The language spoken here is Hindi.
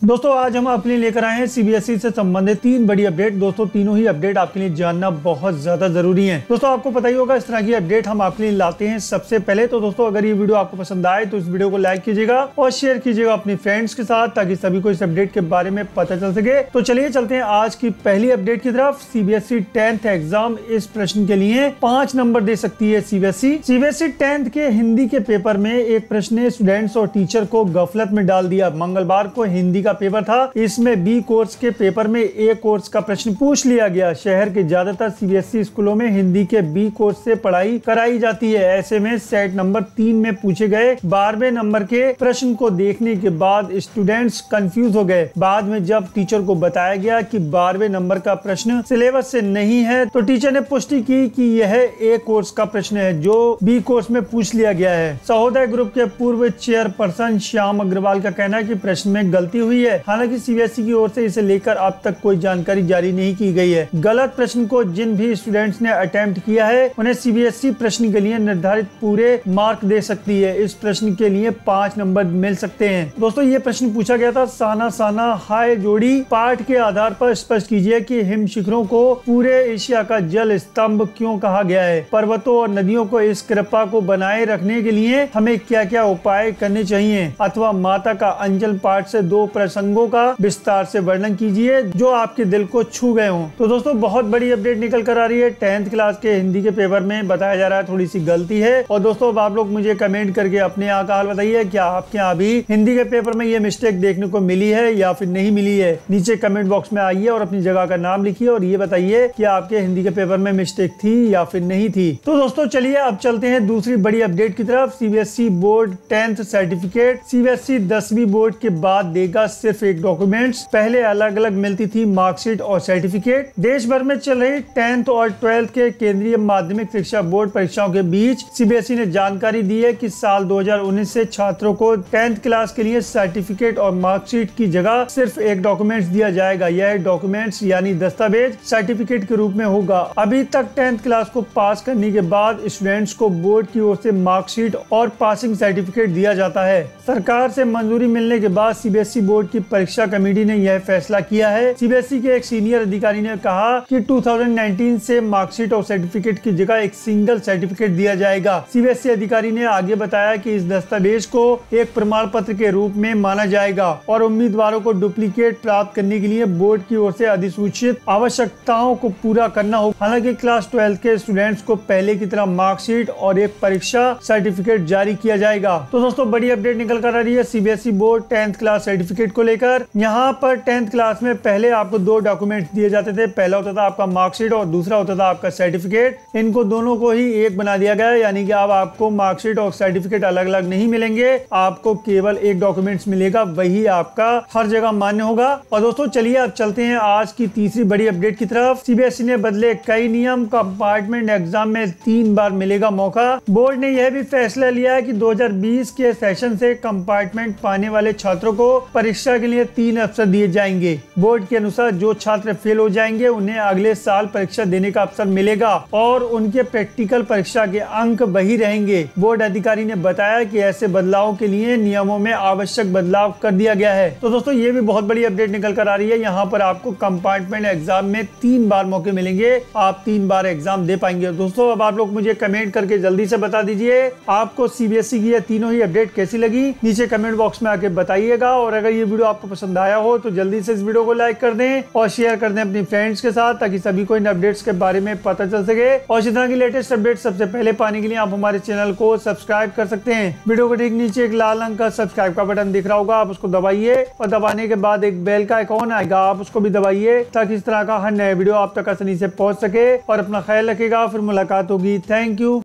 दोस्तों आज हम अपने लेकर आए हैं सीबीएसई से संबंधित 3 बड़ी अपडेट। दोस्तों तीनों ही अपडेट आपके लिए जानना बहुत ज्यादा जरूरी है। दोस्तों आपको पता ही होगा इस तरह की अपडेट हम आपके लिए लाते हैं सबसे पहले। तो दोस्तों अगर ये वीडियो आपको पसंद आए तो इस वीडियो को लाइक कीजिएगा और शेयर कीजिएगा अपने फ्रेंड्स के साथ, ताकि सभी को इस अपडेट के बारे में पता चल सके। तो चलिए चलते हैं आज की पहली अपडेट की तरफ। सीबीएसई 10th एग्जाम इस प्रश्न के लिए 5 नंबर दे सकती है सीबीएसई। सीबीएसई 10th के हिंदी के पेपर में एक प्रश्न ने स्टूडेंट्स और टीचर को गफलत में डाल दिया। मंगलवार को हिंदी का पेपर था, इसमें बी कोर्स के पेपर में ए कोर्स का प्रश्न पूछ लिया गया। शहर के ज्यादातर सीबीएसई स्कूलों में हिंदी के बी कोर्स से पढ़ाई कराई जाती है। ऐसे में सेट नंबर 3 में पूछे गए 12वें नंबर के प्रश्न को देखने के बाद स्टूडेंट्स कंफ्यूज हो गए। बाद में जब टीचर को बताया गया कि 12वें नंबर का प्रश्न सिलेबस से नहीं है, तो टीचर ने पुष्टि की कि यह ए कोर्स का प्रश्न है जो बी कोर्स में पूछ लिया गया है। सहोदय ग्रुप के पूर्व चेयरपर्सन श्याम अग्रवाल का कहना है कि प्रश्न में गलती हुई है। हालांकि सीबीएसई की ओर से इसे लेकर अब तक कोई जानकारी जारी नहीं की गई है। गलत प्रश्न को जिन भी स्टूडेंट्स ने अटेम्प्ट किया है उन्हें सीबीएसई प्रश्न के लिए निर्धारित पूरे मार्क दे सकती है। इस प्रश्न के लिए 5 नंबर मिल सकते हैं। दोस्तों ये प्रश्न पूछा गया था, साना साना हाय जोड़ी पाठ के आधार पर स्पष्ट कीजिए कि हिम शिखरों को पूरे एशिया का जल स्तंभ क्यों कहा गया है। पर्वतों और नदियों को इस कृपा को बनाए रखने के लिए हमें क्या क्या उपाय करने चाहिए। अथवा माता का अंजल पाठ से 2 प्रसंगों का विस्तार से वर्णन कीजिए जो आपके दिल को छू गए हों। तो दोस्तों बहुत बड़ी अपडेट निकल कर आ रही है। 10th क्लास के हिंदी के पेपर में बताया जा रहा है थोड़ी सी गलती है। और दोस्तों अब आप लोग मुझे कमेंट करके अपने यहाँ का हाल बताइए, क्या आपके यहाँ भी हिंदी के पेपर में ये मिस्टेक देखने को मिली है या फिर नहीं मिली है। नीचे कमेंट बॉक्स में आइए और अपनी जगह का नाम लिखिए और ये बताइए कि आपके हिंदी के पेपर में मिस्टेक थी या फिर नहीं थी। तो दोस्तों चलिए अब चलते हैं दूसरी बड़ी अपडेट की तरफ। CBSE board 10th certificate CBSE 10वीं बोर्ड के बाद देगा सिर्फ एक डॉक्यूमेंट्स। पहले अलग अलग मिलती थी मार्कशीट और सर्टिफिकेट। देश भर में चल रही 10th और 12th के केंद्रीय माध्यमिक शिक्षा बोर्ड परीक्षाओं के बीच सीबीएसई ने जानकारी दी है कि साल 2019 से छात्रों को 10th क्लास के लिए सर्टिफिकेट और मार्कशीट की जगह सिर्फ एक डॉक्यूमेंट्स दिया जाएगा। यह डॉक्यूमेंट्स यानी दस्तावेज सर्टिफिकेट के रूप में होगा। अभी तक 10th क्लास को पास करने के बाद स्टूडेंट्स को बोर्ड की ओर से मार्कशीट और पासिंग सर्टिफिकेट दिया जाता है। सरकार से मंजूरी मिलने के बाद सीबीएसई बोर्ड की परीक्षा कमेटी ने यह फैसला किया है। सीबीएसई के एक सीनियर अधिकारी ने कहा कि 2019 से मार्कशीट और सर्टिफिकेट की जगह एक सिंगल सर्टिफिकेट दिया जाएगा। सीबीएसई अधिकारी ने आगे बताया कि इस दस्तावेज को एक प्रमाण पत्र के रूप में माना जाएगा और उम्मीदवारों को डुप्लीकेट प्राप्त करने के लिए बोर्ड की ओर से अधिसूचित आवश्यकताओं को पूरा करना होगा। हालांकि क्लास 12 के स्टूडेंट्स को पहले की तरह मार्कशीट और एक परीक्षा सर्टिफिकेट जारी किया जाएगा। तो दोस्तों बड़ी अपडेट निकल कर आ रही है CBSE board 10th class certificate को लेकर। यहाँ पर 10th क्लास में पहले आपको 2 डॉक्यूमेंट्स दिए जाते थे। पहला होता था आपका मार्कशीट और दूसरा होता था आपका सर्टिफिकेट। इनको दोनों को ही एक बना दिया गया है, यानी कि अब आपको मार्कशीट और सर्टिफिकेट अलग अलग नहीं मिलेंगे, आपको केवल एक डॉक्यूमेंट्स मिलेगा, वही आपका हर जगह मान्य होगा। और दोस्तों चलिए अब चलते हैं आज की तीसरी बड़ी अपडेट की तरफ। सीबीएसई ने बदले कई नियम, कंपार्टमेंट एग्जाम में 3 बार मिलेगा मौका। बोर्ड ने यह भी फैसला लिया है कि 2020 के सेशन से कंपार्टमेंट पाने वाले छात्रों को परीक्षा के लिए 3 अवसर दिए जाएंगे। बोर्ड के अनुसार जो छात्र फेल हो जाएंगे उन्हें अगले साल परीक्षा देने का अवसर मिलेगा और उनके प्रैक्टिकल परीक्षा के अंक वही रहेंगे। बोर्ड अधिकारी ने बताया कि ऐसे बदलावों के लिए नियमों में आवश्यक बदलाव कर दिया गया है। तो दोस्तों ये भी बहुत बड़ी अपडेट निकल कर आ रही है। यहाँ पर आपको कंपार्टमेंट एग्जाम में 3 बार मौके मिलेंगे, आप 3 बार एग्जाम दे पाएंगे। दोस्तों अब आप लोग मुझे कमेंट करके जल्दी से बता दीजिए आपको सीबीएसई की ये तीनों ही अपडेट कैसी लगी। नीचे कमेंट बॉक्स में आके बताइएगा और अगर ये वीडियो आपको पसंद आया हो तो जल्दी से इस वीडियो को लाइक कर दें और शेयर कर दें अपनी फ्रेंड्स के साथ, ताकि सभी को इन अपडेट्स के बारे में पता चल सके। और इस तरह की लेटेस्ट अपडेट सबसे पहले पाने के लिए आप हमारे चैनल को सब्सक्राइब कर सकते हैं। वीडियो के ठीक नीचे एक लाल रंग का सब्सक्राइब का बटन दिख रहा होगा, आप उसको दबाइए और दबाने के बाद एक बेल का आइकॉन आएगा, आप उसको भी दबाइए ताकि इस तरह का हर नया वीडियो आप तक आसानी से पहुंच सके। और अपना ख्याल रखिएगा, फिर मुलाकात होगी। Thank you.